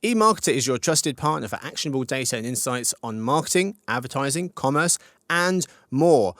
eMarketer is your trusted partner for actionable data and insights on marketing, advertising, commerce, and more.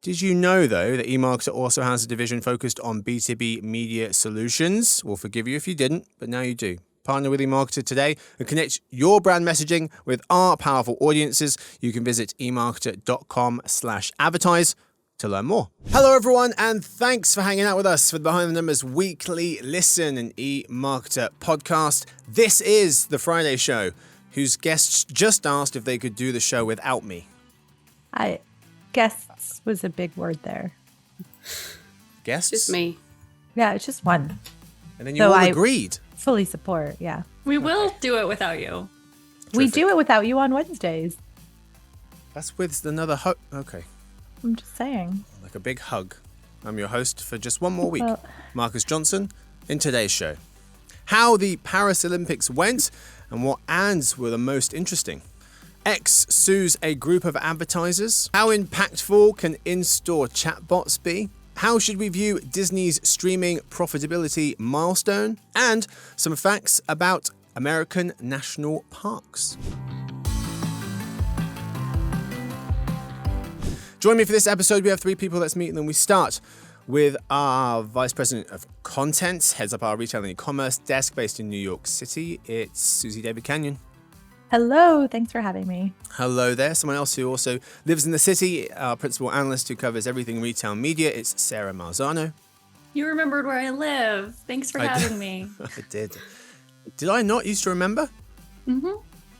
Did you know, though, that eMarketer also has a division focused on B2B media solutions? We'll forgive you if you didn't, but now you do. Partner with eMarketer today and connect your brand messaging with our powerful audiences. You can visit emarketer.com/advertise to learn more. Hello, everyone, and thanks for hanging out with us for the Behind the Numbers weekly listen and eMarketer podcast. This is the Friday show, whose guests just asked if they could do the show without me. Guests was a big word there. Guests? Just me. Yeah, it's just one. And then you all agreed. Fully support, yeah. We will do it without you. Terrific. We do it without you on Wednesdays. That's with another hug. Okay. I'm just saying. Like a big hug. I'm your host for just one more week, Well, Marcus Johnson, in today's show. How the Paris Olympics went and what ads were the most interesting. X sues a group of advertisers. How impactful can in-store chatbots be? How should we view Disney's streaming profitability milestone? And some facts about American national parks. Join me for this episode. We have three people. Let's meet them. We start with our Vice President of Content, heads up our retail and e-commerce desk based in New York City. It's Suzy Davidkhanian. hello, thanks for having me. Hello there. Someone else who also lives in the city, our principal analyst who covers everything retail media. It's Sara Marzano. You remembered where I live. Thanks for having me. I did. Did I not used to remember?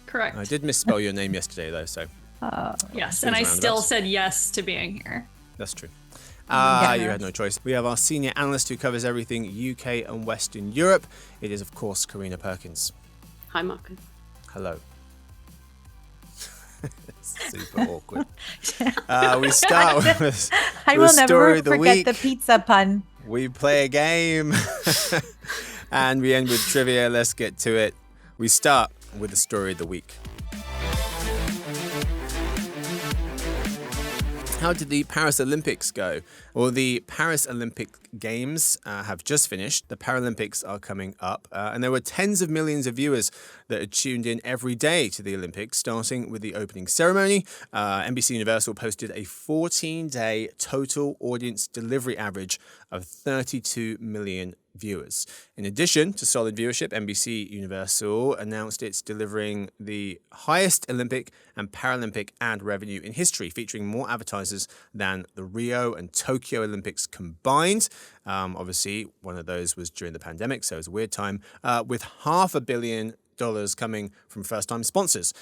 Correct. I did misspell your name yesterday, though, so Yes, and I still said yes to being here. that's true. You had no choice. We have our senior analyst who covers everything UK and Western Europe. It is, of course, Carina Perkins. Hi, Marcus. Hello. Super awkward. We start with I the will story never of the forget week. the pizza pun. We play a game and we end with trivia. Let's get to it. We start with the story of the week. How did the Paris Olympics go? Well, the Paris Olympic Games have just finished. The Paralympics are coming up. And there were tens of millions of viewers that had tuned in every day to the Olympics, starting with the opening ceremony. NBC Universal posted a 14-day total audience delivery average of 32 million viewers. In addition to solid viewership, NBC Universal announced it's delivering the highest Olympic and Paralympic ad revenue in history, featuring more advertisers than the Rio and Tokyo Olympics combined. Obviously, one of those was during the pandemic, so it was a weird time, with $500 million coming from first-time sponsors.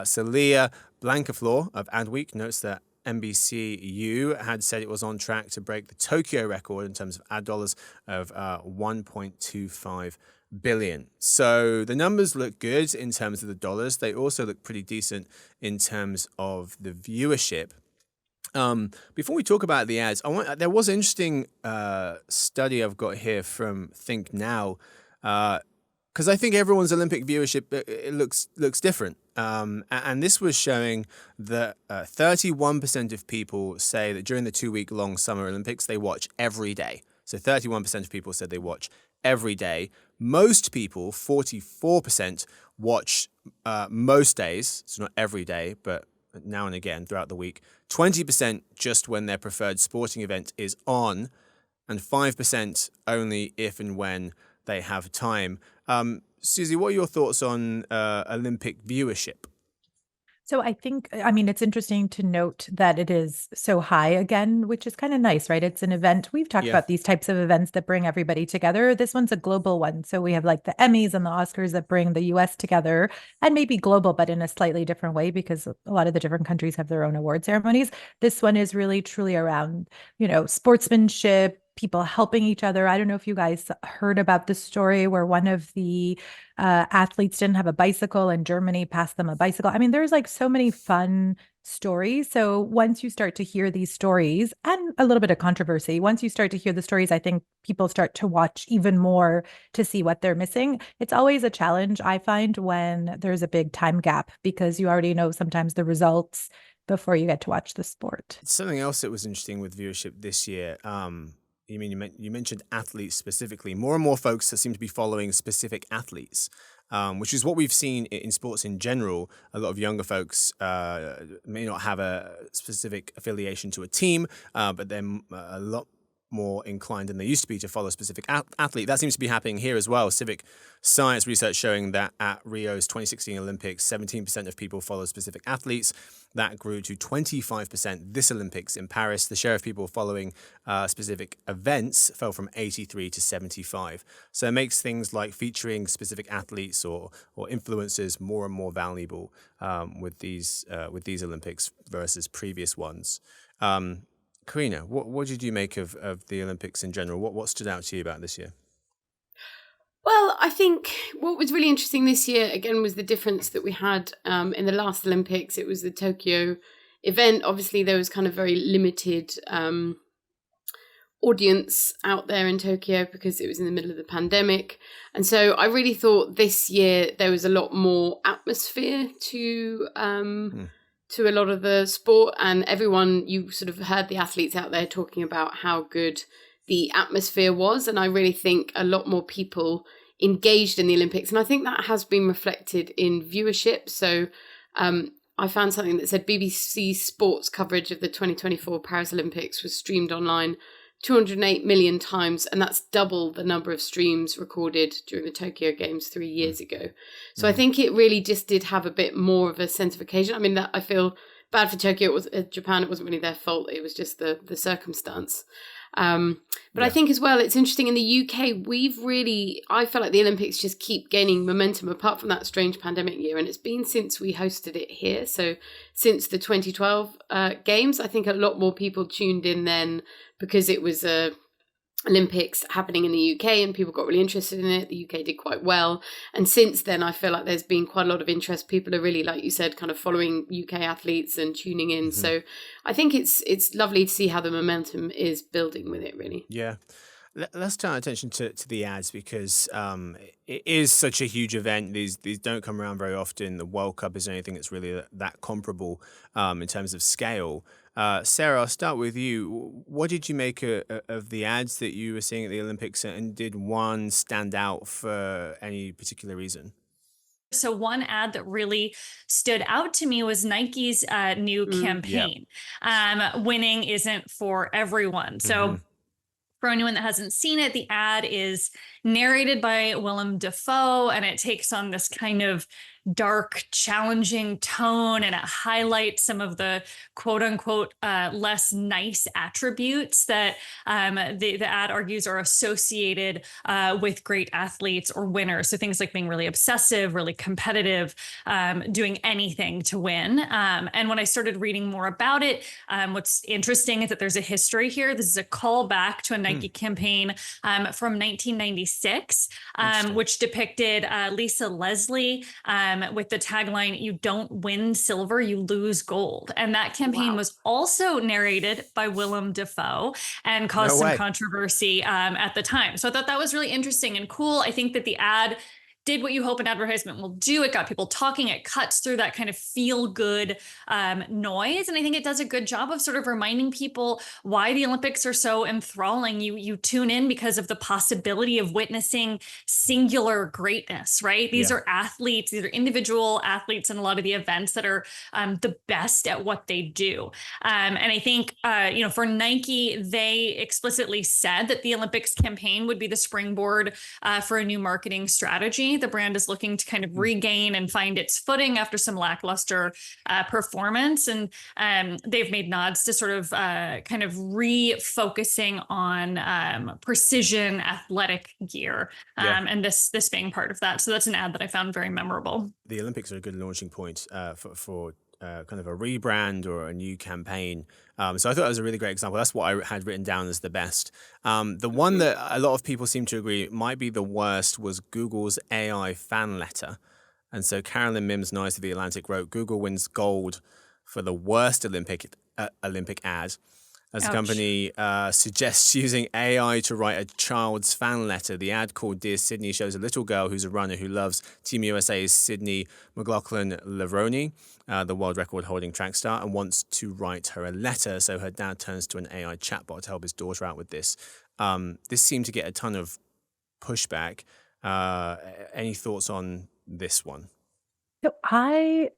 Celia Blancaflor of Adweek notes that NBCU had said it was on track to break the Tokyo record in terms of ad dollars of $1.25 billion. So the numbers look good in terms of the dollars. They also look pretty decent in terms of the viewership. Before we talk about the ads, there was an interesting study I've got here from Think Now, because I think everyone's Olympic viewership it looks different. And this was showing that 31% of people say that during the 2-week-long Summer Olympics, they watch every day. So 31% of people said they watch every day. Most people, 44%, watch most days. So not every day, but now and again throughout the week. 20% just when their preferred sporting event is on, and 5% only if and when they have time. Suzy, what are your thoughts on Olympic viewership? So I think, it's interesting to note that it is so high again, which is kind of nice, right? It's an event. We've talked about these types of events that bring everybody together. This one's a global one. So we have like the Emmys and the Oscars that bring the US together, and maybe global, but in a slightly different way, because a lot of the different countries have their own award ceremonies. This one is really truly around, sportsmanship, people helping each other. I don't know if you guys heard about the story where one of the athletes didn't have a bicycle and Germany passed them a bicycle. There's like so many fun stories. So once you start to hear these stories, and a little bit of controversy, once you start to hear the stories, I think people start to watch even more to see what they're missing. It's always a challenge, I find, when there's a big time gap, because you already know sometimes the results before you get to watch the sport. Something else that was interesting with viewership this year, you mentioned athletes specifically. More and more folks seem to be following specific athletes. which is what we've seen in sports in general. A lot of younger folks may not have a specific affiliation to a team, but they're a lot more inclined than they used to be to follow a specific athlete. That seems to be happening here as well. Civic science research showing that at Rio's 2016 Olympics, 17% of people follow specific athletes. That grew to 25% this Olympics in Paris. The share of people following specific events fell from 83 to 75. So it makes things like featuring specific athletes or influencers more and more valuable with these Olympics versus previous ones. Carina, what did you make of the Olympics in general? What stood out to you about this year? Well, I think what was really interesting this year, again, was the difference that we had in the last Olympics. It was the Tokyo event. Obviously, there was kind of very limited audience out there in Tokyo because it was in the middle of the pandemic. And so I really thought this year there was a lot more atmosphere to a lot of the sport, and everyone, you sort of heard the athletes out there talking about how good the atmosphere was. And I really think a lot more people engaged in the Olympics. And I think that has been reflected in viewership. So I found something that said BBC Sports coverage of the 2024 Paris Olympics was streamed online 208 million times, and that's double the number of streams recorded during the Tokyo Games 3 years ago. So I think it really just did have a bit more of a sense of occasion. I mean, that I feel bad for Tokyo. It was Japan. It wasn't really their fault. It was just the circumstance. But I think as well, it's interesting in the UK, I felt like the Olympics just keep gaining momentum apart from that strange pandemic year. And it's been since we hosted it here. So since the 2012 games, I think a lot more people tuned in then because it was Olympics happening in the UK and people got really interested in it. The UK did quite well. And since then, I feel like there's been quite a lot of interest. People are really, like you said, kind of following UK athletes and tuning in. So I think it's lovely to see how the momentum is building with it, really. Yeah. Let's turn our attention to the ads because it is such a huge event. These don't come around very often. The World Cup is anything that's really that comparable in terms of scale. Sara, I'll start with you. What did you make of the ads that you were seeing at the Olympics, and did one stand out for any particular reason? So one ad that really stood out to me was Nike's new campaign. Winning isn't for everyone. So for anyone that hasn't seen it, the ad is narrated by Willem Dafoe, and it takes on this kind of dark, challenging tone, and it highlights some of the quote unquote less nice attributes that the ad argues are associated with great athletes or winners. So things like being really obsessive, really competitive, doing anything to win. And when I started reading more about it, what's interesting is that there's a history here. This is a callback to a Nike campaign from 1996, which depicted Lisa Leslie with the tagline, "You don't win silver, you lose gold." And that campaign was also narrated by Willem Dafoe and caused some controversy at the time. So I thought that was really interesting and cool. I think that the ad did what you hope an advertisement will do. It got people talking. It cuts through that kind of feel-good noise. And I think it does a good job of sort of reminding people why the Olympics are so enthralling. You tune in because of the possibility of witnessing singular greatness, right? These are athletes. These are individual athletes in a lot of the events that are the best at what they do. And I think, for Nike, they explicitly said that the Olympics campaign would be the springboard for a new marketing strategy. The brand is looking to kind of regain and find its footing after some lackluster performance. And they've made nods to sort of kind of refocusing on precision athletic gear and this being part of that. So that's an ad that I found very memorable. The Olympics are a good launching point for kind of a rebrand or a new campaign. So I thought that was a really great example. That's what I had written down as the best. The one that a lot of people seem to agree might be the worst was Google's AI fan letter. And so Carolyn Mims Nice of The Atlantic wrote, "Google wins gold for the worst Olympic ad, as the company suggests using AI to write a child's fan letter. The ad called Dear Sydney shows a little girl who's a runner who loves Team USA's Sydney McLaughlin-Levrone, the world record holding track star, and wants to write her a letter. So her dad turns to an AI chatbot to help his daughter out with this. This seemed to get a ton of pushback. Any thoughts on this one? So I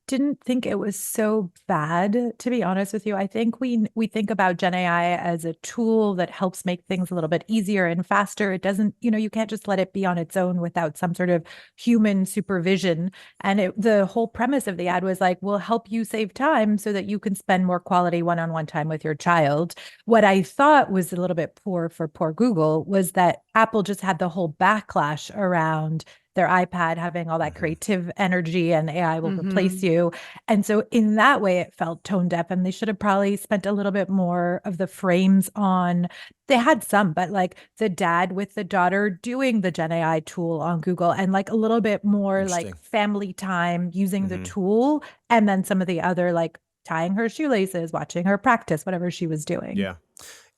didn't think it was so bad, to be honest with you. I think we think about Gen AI as a tool that helps make things a little bit easier and faster. It doesn't, you can't just let it be on its own without some sort of human supervision. And the whole premise of the ad was like, we'll help you save time so that you can spend more quality one-on-one time with your child. What I thought was a little bit poor for poor Google was that Apple just had the whole backlash around their iPad having all that creative energy and AI will replace you. And so in that way, it felt tone deaf, and they should have probably spent a little bit more of the frames on, they had some, but like the dad with the daughter doing the Gen AI tool on Google, and like a little bit more like family time using the tool. And then some of the other, like tying her shoelaces, watching her practice, whatever she was doing. Yeah.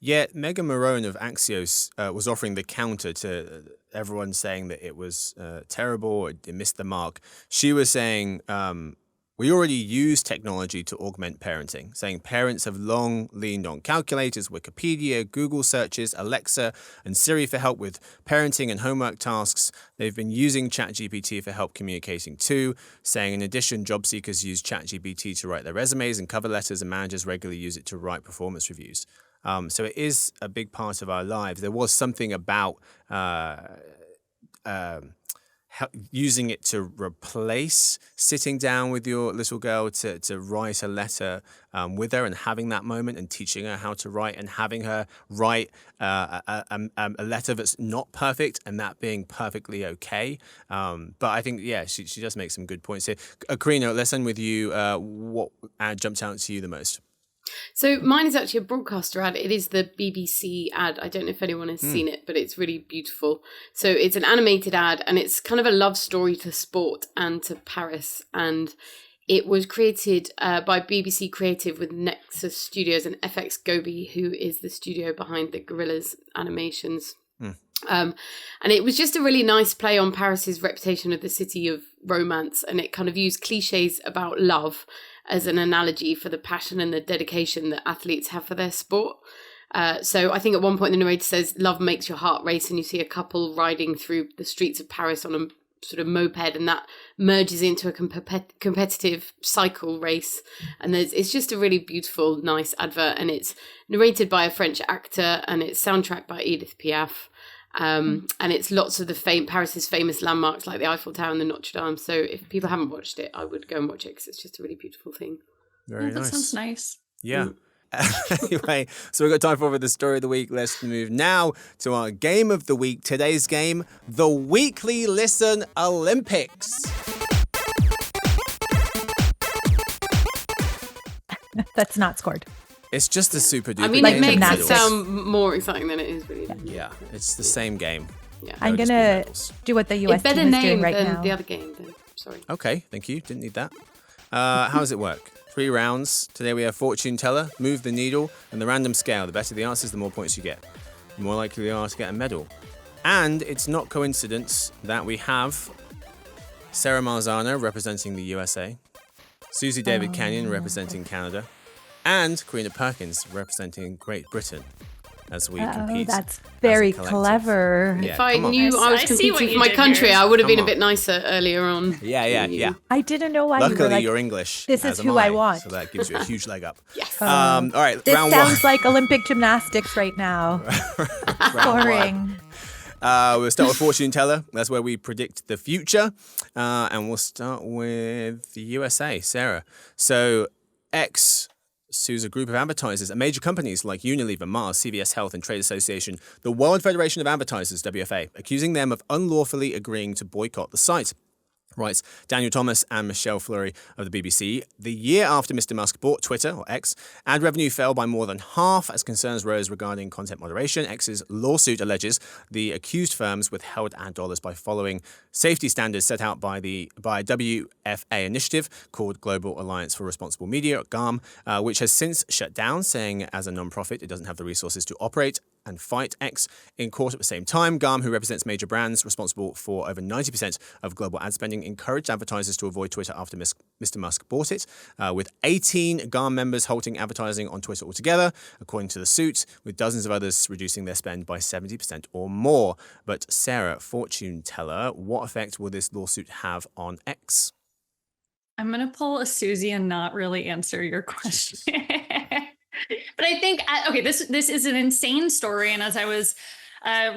Yeah, Megan Marone of Axios was offering the counter to everyone saying that it was terrible, it missed the mark. She was saying, we already use technology to augment parenting, saying parents have long leaned on calculators, Wikipedia, Google searches, Alexa, and Siri for help with parenting and homework tasks. They've been using ChatGPT for help communicating too, saying in addition, job seekers use ChatGPT to write their resumes and cover letters, and managers regularly use it to write performance reviews. So it is a big part of our lives. There was something about using it to replace sitting down with your little girl to write a letter with her and having that moment and teaching her how to write and having her write a letter that's not perfect and that being perfectly okay. But I think, she does make some good points here. Carina, let's end with you. What ad jumped out to you the most? So mine is actually a broadcaster ad. It is the BBC ad. I don't know if anyone has seen it, but it's really beautiful. So it's an animated ad, and it's kind of a love story to sport and to Paris. And it was created by BBC Creative with Nexus Studios and FX Gobi, who is the studio behind the Gorillaz animations. And it was just a really nice play on Paris's reputation of the city of romance, and it kind of used cliches about love as an analogy for the passion and the dedication that athletes have for their sport. So I think at one point the narrator says, love makes your heart race, and you see a couple riding through the streets of Paris on a sort of moped, and that merges into a competitive cycle race. And it's just a really beautiful, nice advert, and it's narrated by a French actor, and it's soundtracked by Edith Piaf. And it's lots of the Paris's famous landmarks like the Eiffel Tower and the Notre Dame. So if people haven't watched it, I would go and watch it because it's just a really beautiful thing. Very nice. That sounds nice. Yeah. Anyway, so we've got time for the story of the week. Let's move now to our game of the week. Today's game, the Weekly Listen Olympics. That's not scored. It's just a super duper. I mean, it makes it sound more exciting than it is, really. Yeah, it's the same game. Yeah. I'm going to do what the US team is doing right now. It's better name than the other game, though. Sorry. Okay, thank you. Didn't need that. How does it work? 3 rounds. Today we have fortune teller, move the needle, and the random scale. The better the answers, the more points you get. The more likely you are to get a medal. And it's not coincidence that we have Sara Marzano representing the USA, Suzy Davidkhanian representing Canada, and Carina Perkins representing Great Britain as we compete. That's very clever. Yeah, if I knew I was competing for my country, I would have been a bit nicer earlier on. Yeah. I didn't know why. Luckily, you're English. This is who I want. So that gives you a huge leg up. Yes. All right. This round sounds one. like Olympic gymnastics right now. Boring. We'll start with fortune teller. That's where we predict the future, and we'll start with the USA. Sara. So X sues a group of advertisers at major companies like Unilever, Mars, CVS Health, and Trade Association, the World Federation of Advertisers, WFA, accusing them of unlawfully agreeing to boycott the site. Writes Daniel Thomas and Michelle Fleury of the BBC. The year after Mr. Musk bought Twitter, or X, ad revenue fell by more than half as concerns rose regarding content moderation. X's lawsuit alleges the accused firms withheld ad dollars by following safety standards set out by a WFA initiative called Global Alliance for Responsible Media, GARM, which has since shut down, saying as a non-profit it doesn't have the resources to operate and fight X in court at the same time. GARM, who represents major brands responsible for over 90% of global ad spending, encouraged advertisers to avoid Twitter after Mr. Musk bought it, with 18 GARM members halting advertising on Twitter altogether, according to the suit, with dozens of others reducing their spend by 70% or more. But Sara, fortune teller, what effect will this lawsuit have on X? I'm going to pull a Suzy and not really answer your question. But I think, okay, this is an insane story. And as I was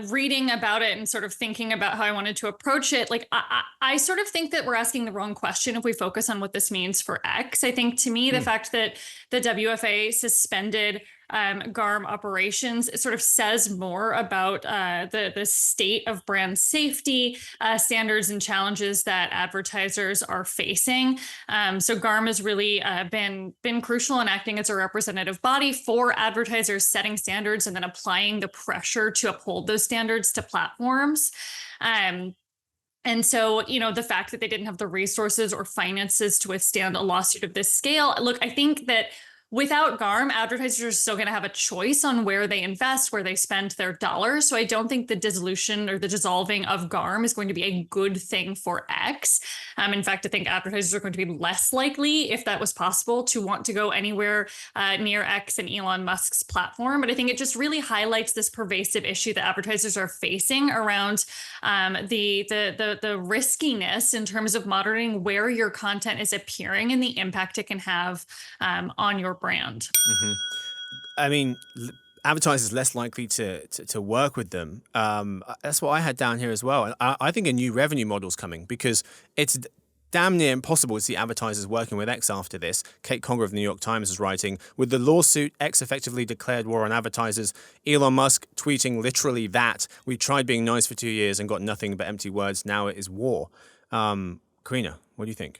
reading about it and sort of thinking about how I wanted to approach it, like I sort of think that we're asking the wrong question if we focus on what this means for X. I think to me, the fact that the WFA suspended GARM operations, it sort of says more about the state of brand safety standards and challenges that advertisers are facing. So GARM has really been crucial in acting as a representative body for advertisers, setting standards and then applying the pressure to uphold those standards to platforms. And so, the fact that they didn't have the resources or finances to withstand a lawsuit of this scale, look, I think that without GARM, advertisers are still going to have a choice on where they invest, where they spend their dollars. So I don't think the dissolution or the dissolving of GARM is going to be a good thing for X. In fact, I think advertisers are going to be less likely, if that was possible, to want to go anywhere near X and Elon Musk's platform. But I think it just really highlights this pervasive issue that advertisers are facing around the riskiness in terms of monitoring where your content is appearing and the impact it can have on your brand. I mean, advertisers less likely to work with them. That's what I had down here as well. I think a new revenue model's coming because it's damn near impossible to see advertisers working with X after this. Kate Conger of the New York Times is writing, with the lawsuit, X effectively declared war on advertisers. Elon Musk tweeting literally that. We tried being nice for 2 years and got nothing but empty words. Now it is war. Carina, what do you think?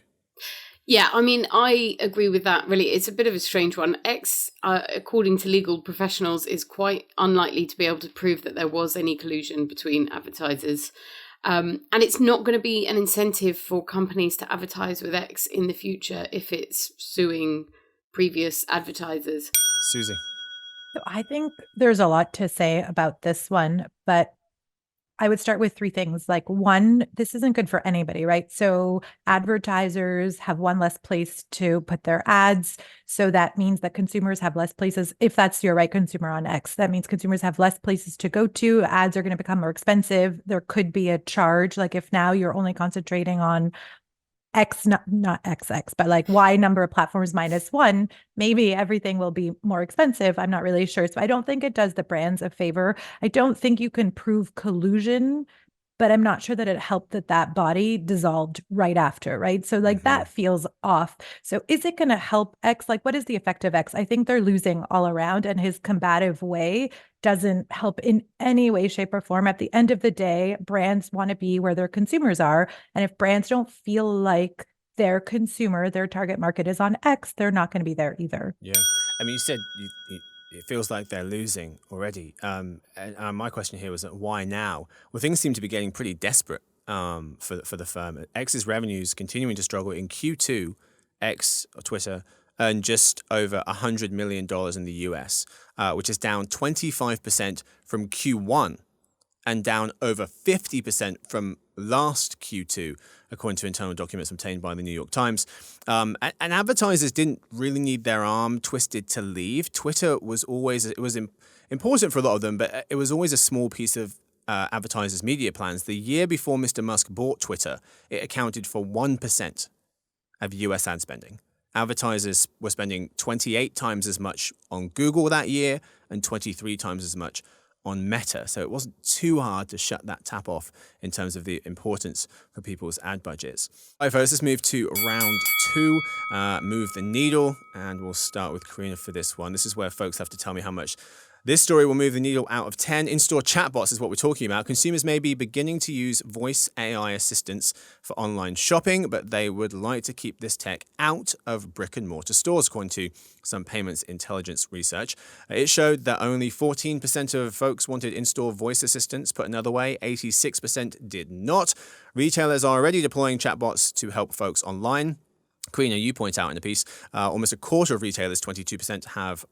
Yeah, I mean, I agree with that, really. It's a bit of a strange one. X, according to legal professionals, is quite unlikely to be able to prove that there was any collusion between advertisers. And it's not going to be an incentive for companies to advertise with X in the future if it's suing previous advertisers. Suzy. So I think there's a lot to say about this one, but I would start with three things. Like, one, this isn't good for anybody, right? So advertisers have one less place to put their ads. So that means that consumers have less places. If that's your right consumer on X, that means consumers have less places to go to. Ads are going to become more expensive. There could be a charge. Like if now you're only concentrating on X, not XX, but like Y number of platforms minus one, maybe everything will be more expensive. I'm not really sure. So I don't think it does the brands a favor. I don't think you can prove collusion, but I'm not sure that it helped that body dissolved right after, right? So like that feels off. So is it going to help X? Like what is the effect of X? I think they're losing all around, and his combative way doesn't help in any way, shape, or form. At the end of the day, brands want to be where their consumers are. And if brands don't feel like their consumer, their target market is on X, they're not going to be there either. Yeah. I mean, you said it feels like they're losing already. And my question here was why now? Well, things seem to be getting pretty desperate for the firm. X's revenues continuing to struggle. In Q2, X, or Twitter, earned just over $100 million in the US, which is down 25% from Q1 and down over 50% from last Q2, according to internal documents obtained by the New York Times. And advertisers didn't really need their arm twisted to leave. Twitter was always, it was important for a lot of them, but it was always a small piece of advertisers' media plans. The year before Mr. Musk bought Twitter, it accounted for 1% of US ad spending. Advertisers were spending 28 times as much on Google that year and 23 times as much on Meta. So it wasn't too hard to shut that tap off in terms of the importance for people's ad budgets. All right, folks, let's move to round two, move the needle, and we'll start with Carina for this one. This is where folks have to tell me how much this story will move the needle out of 10. In-store chatbots is what we're talking about. Consumers may be beginning to use voice AI assistants for online shopping, but they would like to keep this tech out of brick-and-mortar stores, according to some payments intelligence research. It showed that only 14% of folks wanted in-store voice assistants. Put another way, 86% did not. Retailers are already deploying chatbots to help folks online. Carina, you point out in the piece, almost a quarter of retailers, 22%, have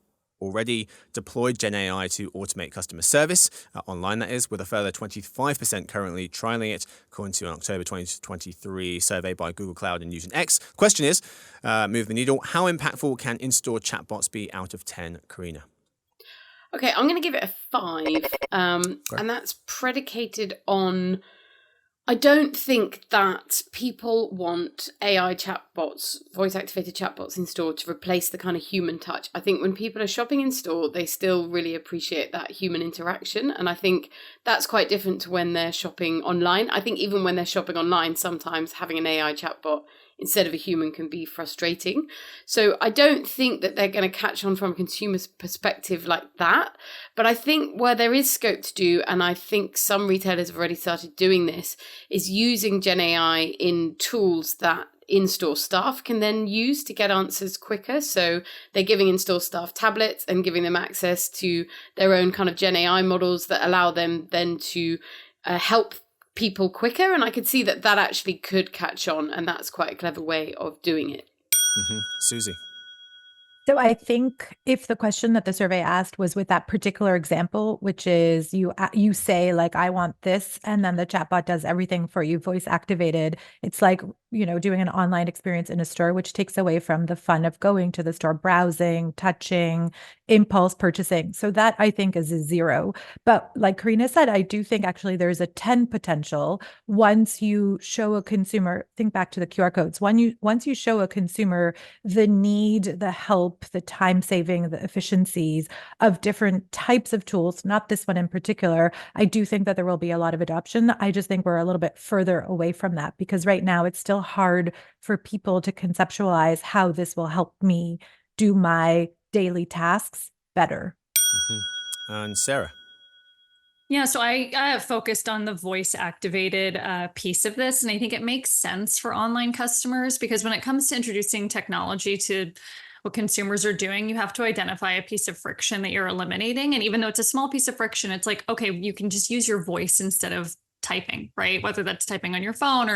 already deployed Gen AI to automate customer service, online that is, with a further 25% currently trialing it, according to an October 2023 survey by Google Cloud and Newton X. Question is, move the needle, how impactful can in-store chatbots be out of 10, Carina? Okay, I'm going to give it a 5, and that's predicated on, I don't think that people want AI chatbots, voice-activated chatbots in store to replace the kind of human touch. I think when people are shopping in store, they still really appreciate that human interaction, and I think that's quite different to when they're shopping online. I think even when they're shopping online, sometimes having an AI chatbot instead of a human can be frustrating. So I don't think that they're going to catch on from a consumer's perspective like that. But I think where there is scope to do, and I think some retailers have already started doing this, is using Gen AI in tools that in-store staff can then use to get answers quicker. So they're giving in-store staff tablets and giving them access to their own kind of Gen AI models that allow them then to help people quicker, and I could see that actually could catch on, and that's quite a clever way of doing it. Suzy. So I think if the question that the survey asked was with that particular example, which is you say like, I want this, and then the chatbot does everything for you, voice activated. It's like, doing an online experience in a store, which takes away from the fun of going to the store, browsing, touching, impulse purchasing. So that I think is a 0. But like Carina said, I do think actually there's a 10 potential once you show a consumer, think back to the QR codes, once you show a consumer the need, the help, the time saving, the efficiencies of different types of tools, not this one in particular, I do think that there will be a lot of adoption. I just think we're a little bit further away from that because right now it's still hard for people to conceptualize how this will help me do my daily tasks better. And Sara. Yeah, so I focused on the voice activated piece of this, and I think it makes sense for online customers because when it comes to introducing technology to what consumers are doing, you have to identify a piece of friction that you're eliminating. And even though it's a small piece of friction, it's like, okay, you can just use your voice instead of typing, right? Whether that's typing on your phone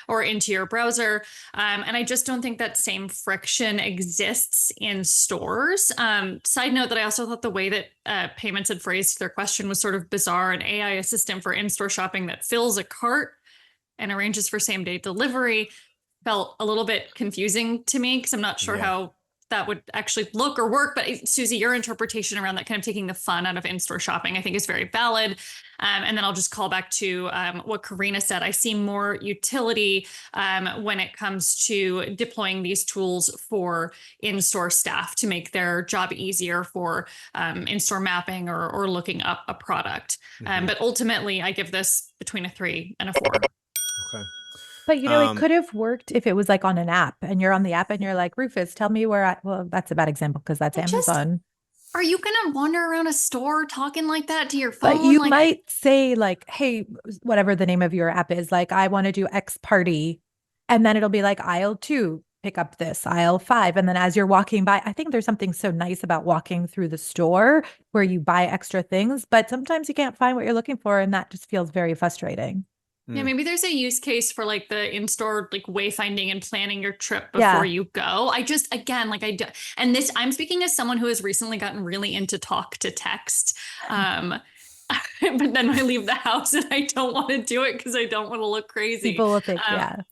or into your browser. And I just don't think that same friction exists in stores. Side note that I also thought the way that Payments had phrased their question was sort of bizarre. An AI assistant for in-store shopping that fills a cart and arranges for same-day delivery felt a little bit confusing to me because I'm not sure how that would actually look or work. But Suzy, your interpretation around that kind of taking the fun out of in-store shopping, I think is very valid. And then I'll just call back to what Carina said. I see more utility when it comes to deploying these tools for in-store staff to make their job easier for in-store mapping or looking up a product. But ultimately, I give this between a 3 and a 4. Okay. But it could have worked if it was like on an app and you're on the app and you're like, Rufus, tell me well, that's a bad example because that's Amazon. Are you going to wander around a store talking like that to your phone? But you might say like, hey, whatever the name of your app is, like, I want to do X party. And then it'll be like aisle 2, pick up this, aisle 5. And then as you're walking by, I think there's something so nice about walking through the store where you buy extra things, but sometimes you can't find what you're looking for. And that just feels very frustrating. Yeah, maybe there's a use case for like the in-store like wayfinding and planning your trip before you go. I just, again, like and this, I'm speaking as someone who has recently gotten really into talk to text. But then I leave the house and I don't want to do it because I don't want to look crazy. People will think, I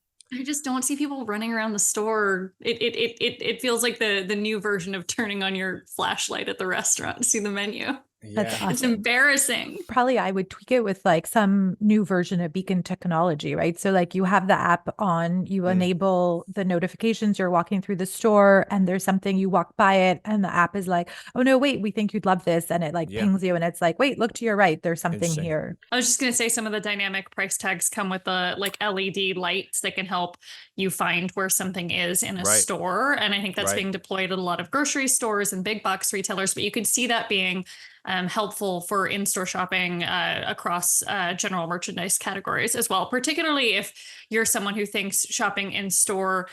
just don't see people running around the store. It feels like the new version of turning on your flashlight at the restaurant to see the menu. That's awesome. It's embarrassing. Probably I would tweak it with like some new version of beacon technology, right? So like you have the app on, you enable the notifications, you're walking through the store and there's something, you walk by it and the app is like, oh no, wait, we think you'd love this. And it like pings you and it's like, wait, look to your right. There's something here. I was just going to say some of the dynamic price tags come with the like LED lights that can help you find where something is in a store. And I think that's being deployed at a lot of grocery stores and big box retailers, but you could see that being helpful for in-store shopping across general merchandise categories as well, particularly if you're someone who thinks shopping in-store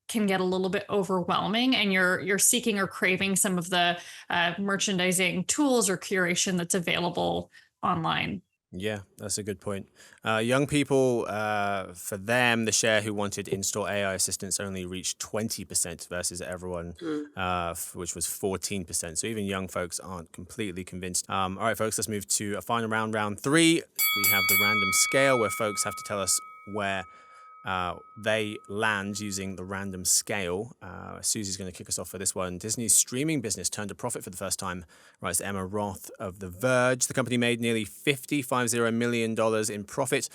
can get a little bit overwhelming and you're seeking or craving some of the merchandising tools or curation that's available online. Yeah, that's a good point. Young people, for them, the share who wanted in-store AI assistants only reached 20% versus everyone, which was 14%. So even young folks aren't completely convinced. All right, folks, let's move to a final round, round 3. We have the random scale where folks have to tell us where they land using the random scale. Suzy's going to kick us off for this one. Disney's streaming business turned a profit for the first time, writes Emma Roth of The Verge. The company made nearly $50 million in profit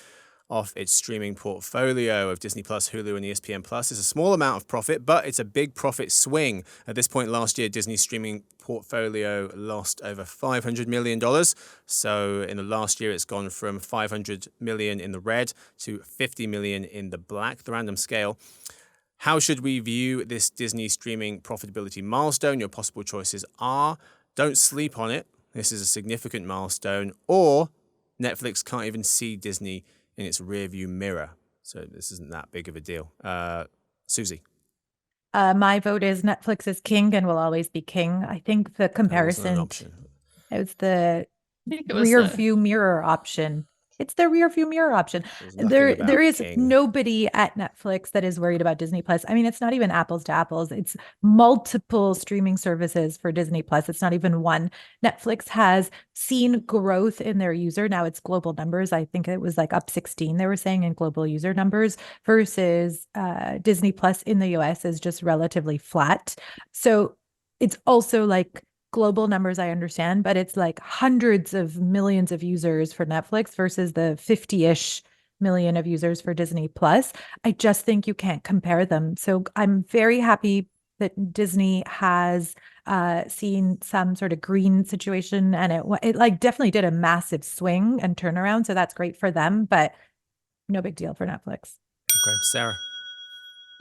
off its streaming portfolio of Disney Plus, Hulu, and ESPN Plus. It's a small amount of profit, but it's a big profit swing. At this point last year, Disney's streaming portfolio lost over $500 million. So in the last year, it's gone from $500 million in the red to $50 million in the black, the random scale. How should we view this Disney streaming profitability milestone? Your possible choices are: don't sleep on it, this is a significant milestone, or Netflix can't even see Disney in its rearview mirror, so this isn't that big of a deal. Suzy? My vote is Netflix is king and will always be king. I think the comparison, it was the rear view mirror option. It's the rear view mirror option. There is nobody at Netflix that is worried about Disney Plus. I mean, it's not even apples to apples. It's multiple streaming services for Disney Plus. It's not even one. Netflix has seen growth in their user. Now it's global numbers. I think it was like up 16, they were saying, in global user numbers, versus Disney Plus in the US is just relatively flat. So it's also like global numbers, I understand, but it's like hundreds of millions of users for Netflix versus the 50-ish million of users for Disney Plus. I just think you can't compare them. So I'm very happy that Disney has seen some sort of green situation, and it like definitely did a massive swing and turnaround. So that's great for them, but no big deal for Netflix. Okay, Sara?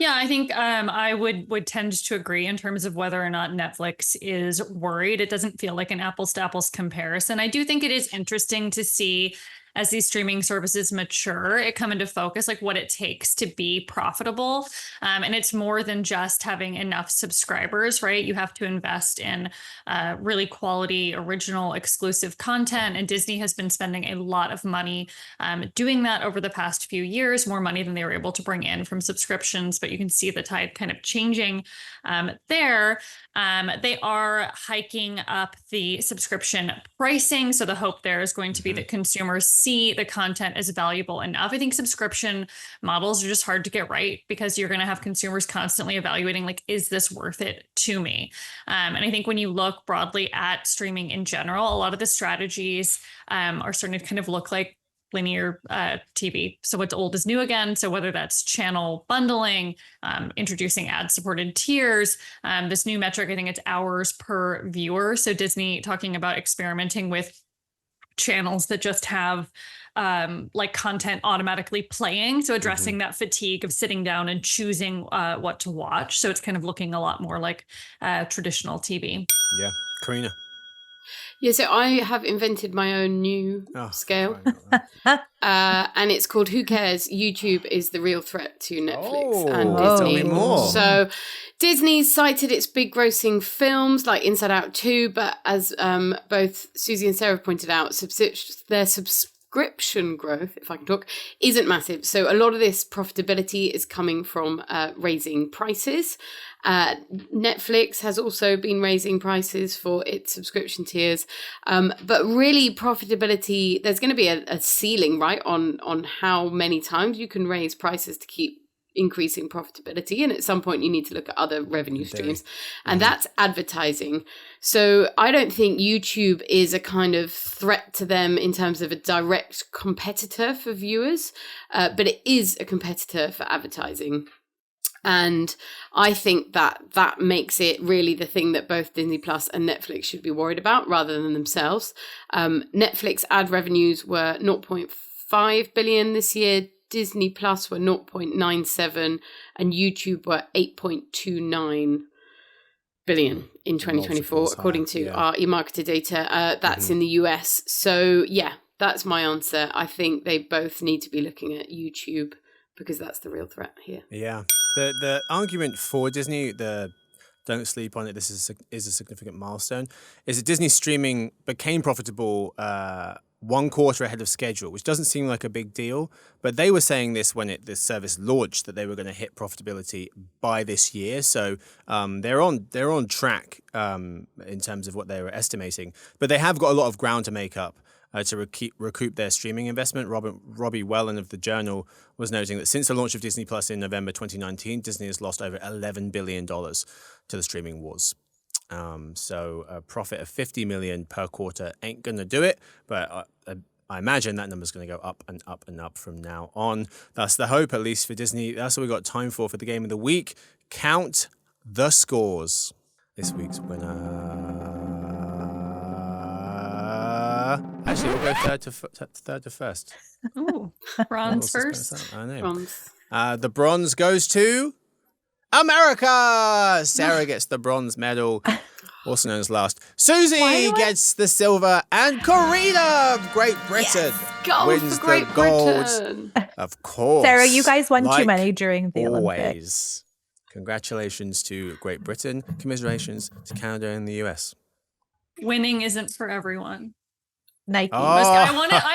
Yeah, I think I would tend to agree in terms of whether or not Netflix is worried. It doesn't feel like an apples to apples comparison. I do think it is interesting to see, as these streaming services mature, it come into focus, like what it takes to be profitable. And it's more than just having enough subscribers, right? You have to invest in really quality, original, exclusive content. And Disney has been spending a lot of money doing that over the past few years, more money than they were able to bring in from subscriptions. But you can see the tide kind of changing there. They are hiking up the subscription pricing. So the hope there is going to be that consumers see the content as valuable enough. I think subscription models are just hard to get right because you're going to have consumers constantly evaluating, like, is this worth it to me? And I think when you look broadly at streaming in general, a lot of the strategies are starting to kind of look like linear TV. So what's old is new again. So whether that's channel bundling, introducing ad-supported tiers, this new metric, I think it's hours per viewer. So Disney talking about experimenting with channels that just have like content automatically playing. So addressing that fatigue of sitting down and choosing what to watch. So it's kind of looking a lot more like traditional TV. Yeah. Carina? Yeah, so I have invented my own new scale. And it's called Who Cares? YouTube is the real threat to Netflix and Disney. Tell me more. So Disney cited its big grossing films like Inside Out 2, but as both Suzy and Sara pointed out, their subscription growth, if I can talk, isn't massive. So a lot of this profitability is coming from raising prices. Netflix has also been raising prices for its subscription tiers, but really profitability, there's going to be a ceiling, right, on how many times you can raise prices to keep increasing profitability. And at some point you need to look at other revenue streams, and that's advertising. So I don't think YouTube is a kind of threat to them in terms of a direct competitor for viewers, but it is a competitor for advertising. And I think that makes it really the thing that both Disney Plus and Netflix should be worried about rather than themselves. Netflix ad revenues were 0.5 billion this year. Disney Plus were 0.97 and YouTube were 8.29 billion in 2024, according to our EMARKETER data. That's in the US. So yeah, that's my answer. I think they both need to be looking at YouTube because that's the real threat here. Yeah. The argument for Disney, don't sleep on it, this is a significant milestone, is that Disney streaming became profitable 1 quarter ahead of schedule, which doesn't seem like a big deal. But they were saying this when this service launched, that they were going to hit profitability by this year. So they're on track in terms of what they were estimating. But they have got a lot of ground to make up to recoup their streaming investment. Robbie Wellen of The Journal was noting that since the launch of Disney Plus in November 2019, Disney has lost over $11 billion to the streaming wars. So a profit of $50 million per quarter ain't going to do it, but I imagine that number's going to go up and up and up from now on. That's the hope, at least for Disney. That's what we've got time for the game of the week. Count the scores. This week's winner... Actually, we'll go third to first. Ooh, bronze first. I know. Bronze. The bronze goes to America. Sara gets the bronze medal, also known as last. Suzy gets the silver, and Carina of Great Britain wins the gold. Of course. Sara, you guys won too many during the Olympics. Congratulations to Great Britain. Commiserations to Canada and the US. Winning isn't for everyone. Nike. Oh, I wanted to say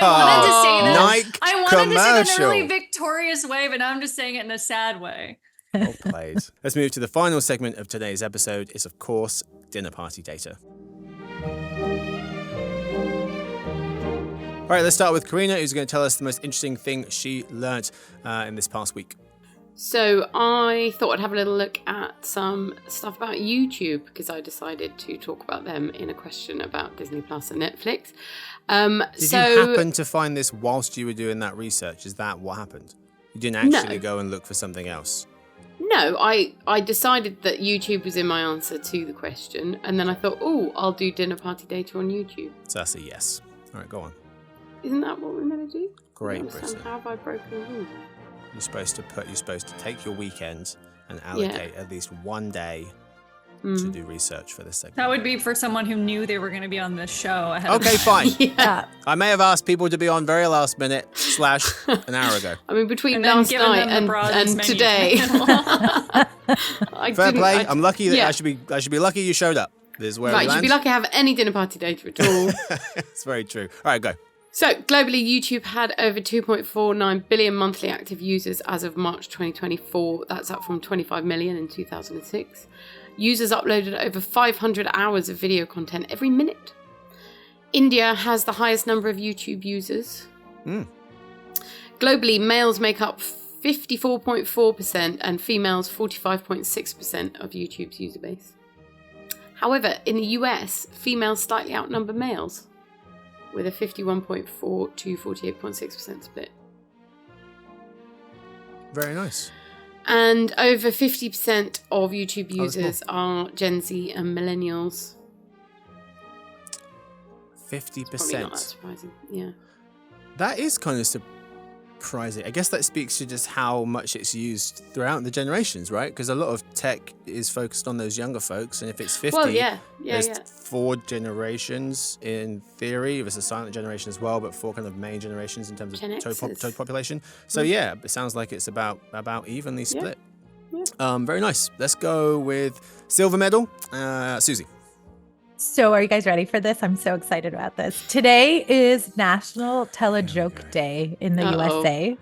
that. Nike I wanted to say that in a commercial. really victorious way, but now I'm just saying it in a sad way. Well played. Let's move to the final segment of today's episode. It's, of course, dinner party data. All right, let's start with Carina, who's going to tell us the most interesting thing she learnt in this past week. So I thought I'd have a little look at some stuff about YouTube, because I decided to talk about them in a question about Disney Plus and Netflix. Did you happen to find this whilst you were doing that research? Is that what happened? You didn't actually go and look for something else? No, I decided that YouTube was in my answer to the question, and then I thought, I'll do dinner party data on YouTube. So that's a yes. All right, go on. Isn't that what we're meant to do? Great Britain. How have I broken the rule? You're supposed to take your weekend and allocate at least one day to do research for this segment. That would be for someone who knew they were going to be on this show ahead of Okay, fine. Yeah. I may have asked people to be on very last minute / an hour ago. I mean, between And then last given night them the broadest and menu. today. Fair play. I'm lucky that I should be lucky you showed up. This is where Right, we you land. should be lucky to have any dinner party data at all. It's very true. All right, go. So, globally, YouTube had over 2.49 billion monthly active users as of March 2024. That's up from 25 million in 2006. Users uploaded over 500 hours of video content every minute. India has the highest number of YouTube users. Globally, males make up 54.4% and females 45.6% of YouTube's user base. However, in the US, females slightly outnumber males, with a 51.4 to 48.6% split. Very nice. And over 50% of YouTube users are Gen Z and millennials. 50%. Probably not that surprising, yeah. That is kind of surprising. I guess that speaks to just how much it's used throughout the generations, right? Because a lot of tech is focused on those younger folks, and if it's 50, there's 4 generations in theory. There's a silent generation as well, but 4 kind of main generations in terms of total population. So yeah, it sounds like it's about evenly split. Yeah. Very nice. Let's go with silver medal, Suzy. So are you guys ready for this? I'm so excited about this. Today is National Tell a Joke Day in the USA.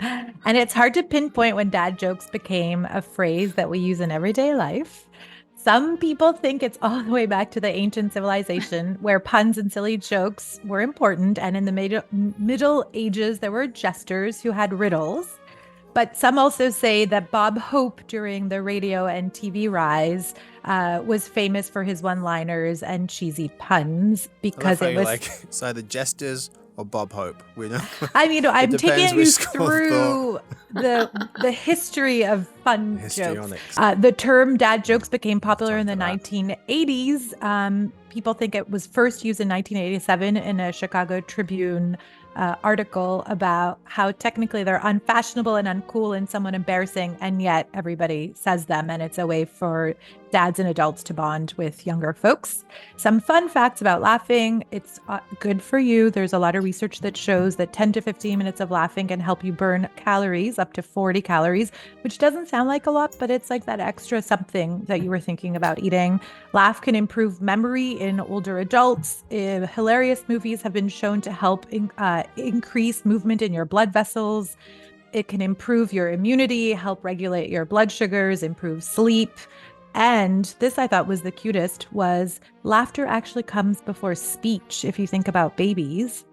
And it's hard to pinpoint when dad jokes became a phrase that we use in everyday life. Some people think it's all the way back to the ancient civilization where puns and silly jokes were important. And in the Middle Ages, there were jesters who had riddles. But some also say that Bob Hope during the radio and TV rise was famous for his one-liners and cheesy puns because it was it's either jesters or Bob Hope. We know. I mean, I'm taking you through the history of fun jokes. The term dad jokes became popular in the 1980s. People think it was first used in 1987 in a Chicago Tribune article about how technically they're unfashionable and uncool and somewhat embarrassing, and yet everybody says them, and it's a way for dads and adults to bond with younger folks. Some fun facts about laughing. It's good for you. There's a lot of research that shows that 10 to 15 minutes of laughing can help you burn calories, up to 40 calories, which doesn't sound like a lot, but it's like that extra something that you were thinking about eating. Laugh can improve memory in older adults. Hilarious movies have been shown to help increase movement in your blood vessels. It can improve your immunity, help regulate your blood sugars, improve sleep. And this I thought was the cutest, was laughter actually comes before speech. If you think about babies,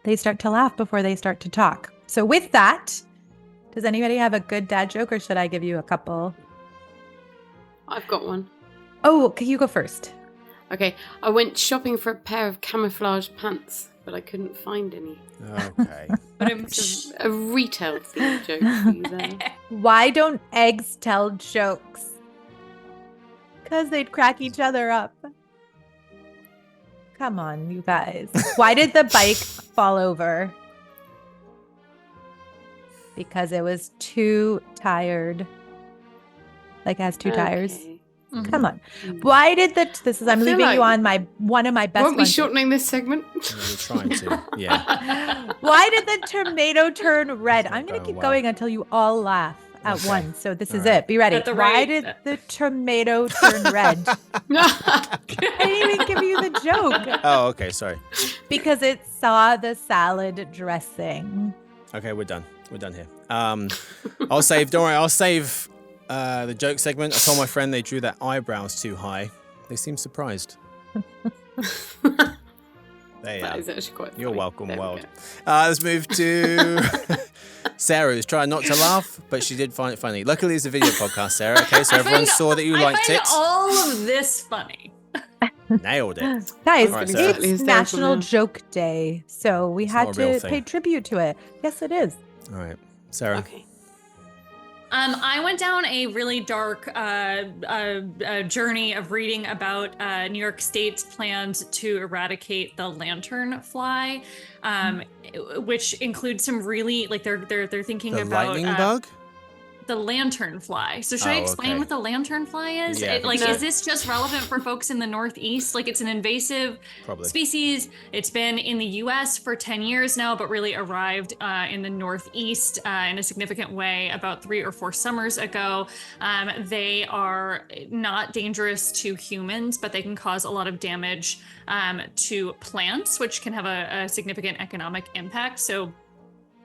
they start to laugh before they start to talk. So with that, does anybody have a good dad joke, or should I give you a couple? I've got one. Oh, can you go first? Okay, I went shopping for a pair of camouflage pants, but I couldn't find any. Okay. But It's a retail themed joke for you there. Why don't eggs tell jokes? Because they'd crack each other up. Come on, you guys. Why did the bike fall over? Because it was too tired. Like it has two tires. Okay. Come on. Why did I'm feel leaving like- you on one of my best Won't we ones. shortening this segment? We're trying to. Yeah. Why did the tomato turn red? It's not I'm going to going keep well. going until you all laugh at Okay. once. So this is All right. it. Be ready. At the Why rate- did the tomato turn red? I didn't even give you the joke. Oh, okay. Sorry. Because it saw the salad dressing. Okay, we're done. We're done here. I'll save. Don't worry. I'll save the joke segment. I told my friend they drew their eyebrows too high. They seem surprised. There you That are. is actually quite You're funny. welcome, There we world. go. Let's move to Sarah, who's trying not to laugh, but she did find it funny. Luckily, it's a video podcast, Sarah. Okay, so everyone saw that you I liked find it. all of this funny. Nailed it. Guys, All right, it's Sarah. Exactly hysterical National now. Joke Day. So we It's had not a real to thing. pay tribute to it. Yes, it is. All right, Sarah. Okay. I went down a really dark journey of reading about New York State's plans to eradicate the lantern fly, which includes some really they're thinking The about lightning bug? the lantern fly. So should I Oh, explain okay. what the lantern fly is? Yeah, I think so. Is this just relevant for folks in the Northeast? Like, it's an invasive Probably. species. It's been in the U.S. for 10 years now, but really arrived in the Northeast in a significant way about 3 or 4 summers ago. They are not dangerous to humans, but they can cause a lot of damage to plants, which can have a significant economic impact. So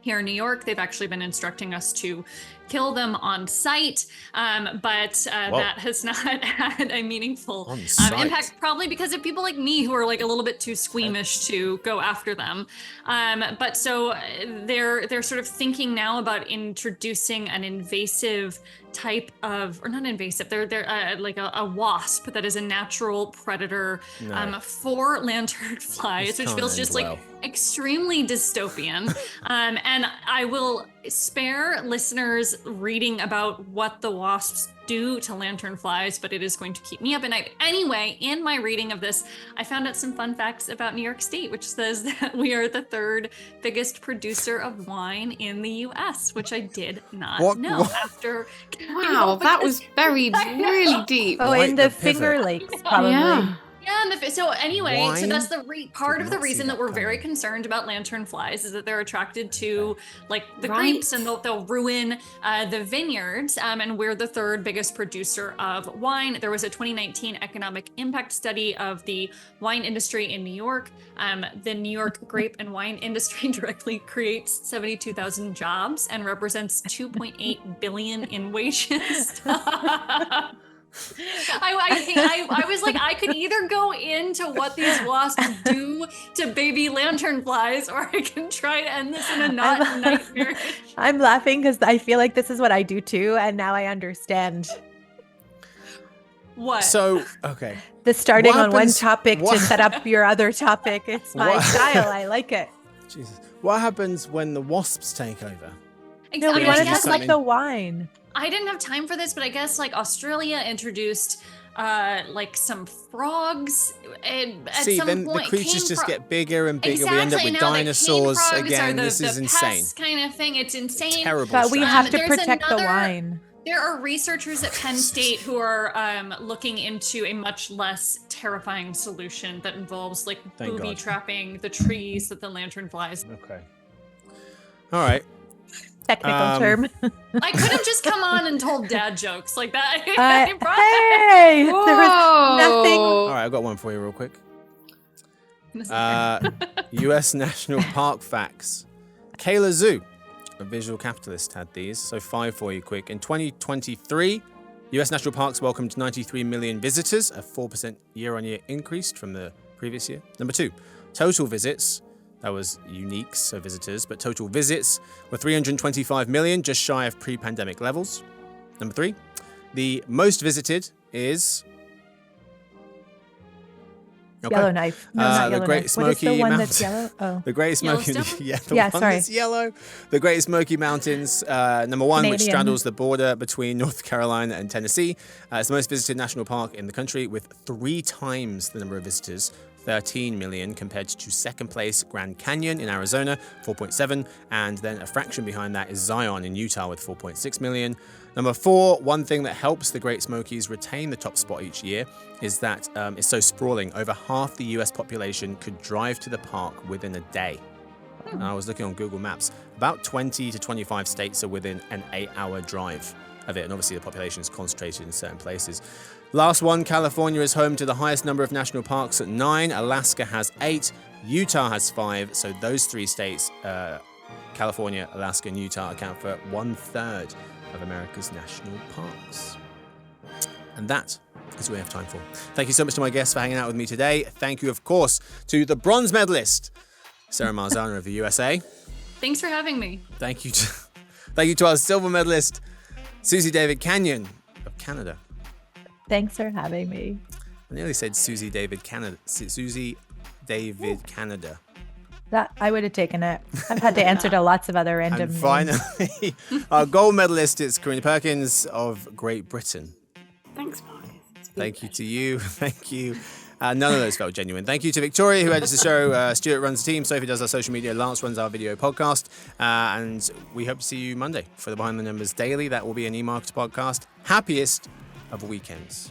here in New York, they've actually been instructing us to kill them on site, but that has not had a meaningful On site. impact, probably because of people like me who are like a little bit too squeamish to go after them. But so they're sort of thinking now about introducing an invasive type of, or not invasive, they're like a wasp that is a natural predator for lanternflies, which can't feels end just well. like extremely dystopian. And I will spare listeners reading about what the wasps do to lanternflies, but it is going to keep me up at night. Anyway, in my reading of this, I found out some fun facts about New York State, which says that we are the 3rd biggest producer of wine in the US, which I did not know after. Wow, that was buried really deep. Oh, Right, in the the pivot. Finger Lakes, probably. Yeah. Yeah, so anyway, so Wine? that's part Did of the not see reason that that we're very coming. concerned about lanternflies is that they're attracted to like the Right. grapes, and they'll ruin the vineyards. And we're the 3rd biggest producer of wine. There was a 2019 economic impact study of the wine industry in New York. The New York grape and wine industry directly creates 72,000 jobs and represents 2.8 billion in wages. I was like, I could either go into what these wasps do to baby lanternflies, or I can try to end this in a nightmare. I'm laughing because I feel like this is what I do too, and now I understand. What? So, okay. The starting What on one happens- topic what- to set up your other topic. It's my What- style. I like it. Jesus. What happens when the wasps take over? No, we Yeah, want to do talk something. like the wine. I didn't have time for this, but I guess like Australia introduced like some frogs at See, some then point. the creatures cane just frog- get bigger and bigger. Exactly. We end up with now the cane dinosaurs frogs again. Are This is the insane. pest kind of thing. It's insane. Terrible But we stuff. have to There's protect the another- wine. There are researchers at Penn State who are looking into a much less terrifying solution that involves like booby trapping the trees that the lantern flies. Okay. All right. Technical term. I could have just come on and told dad jokes like that. Hey, there was nothing. All right, I've got one for you real quick. U.S. National Park facts. Kayla Zoo, a visual capitalist, had these. So 5 for you quick. In 2023, U.S. National Parks welcomed 93 million visitors, a 4% year-on-year increase from the previous year. Number 2, total visits. That was unique, so visitors, but total visits were 325 million, just shy of pre-pandemic levels. Number 3, the most visited is... Okay. Yellowknife. No, not the Great Yellowknife. What is the Smoky one Mountains. that's yellow? Oh. The Great Smoky, Yeah, sorry. that's yellow. The Great Smoky Mountains, number 1, which Canadian. straddles the border between North Carolina and Tennessee. It's the most visited national park in the country with 3 times the number of visitors, 13 million, compared to second place Grand Canyon in Arizona, 4.7, and then a fraction behind that is Zion in Utah with 4.6 million. Number 4, one thing that helps the Great Smokies retain the top spot each year is that it's so sprawling. Over half the US population could drive to the park within a day. And I was looking on Google Maps. About 20 to 25 states are within an 8-hour drive of it. And obviously the population is concentrated in certain places. Last one, California is home to the highest number of national parks at 9. Alaska has 8. Utah has 5. So those 3 states, California, Alaska, and Utah, account for 1/3 of America's national parks. And that is what we have time for. Thank you so much to my guests for hanging out with me today. Thank you, of course, to the bronze medalist, Sara Marzano of the USA. Thanks for having me. Thank you to our silver medalist, Suzy Davidkhanian of Canada. Thanks for having me. I nearly said Suzy Davidkhanian. Suzy Davidkhanian. That I would have taken it. I've had to answer to lots of other random And names. finally, our gold medalist is Carina Perkins of Great Britain. Thanks, Marcus. Thank you to you. Thank you. None of those felt genuine. Thank you to Victoria, who edits the show. Stuart runs the team. Sophie does our social media. Lance runs our video podcast. And we hope to see you Monday for the Behind the Numbers Daily. That will be an eMarketer podcast. Happiest of weekends.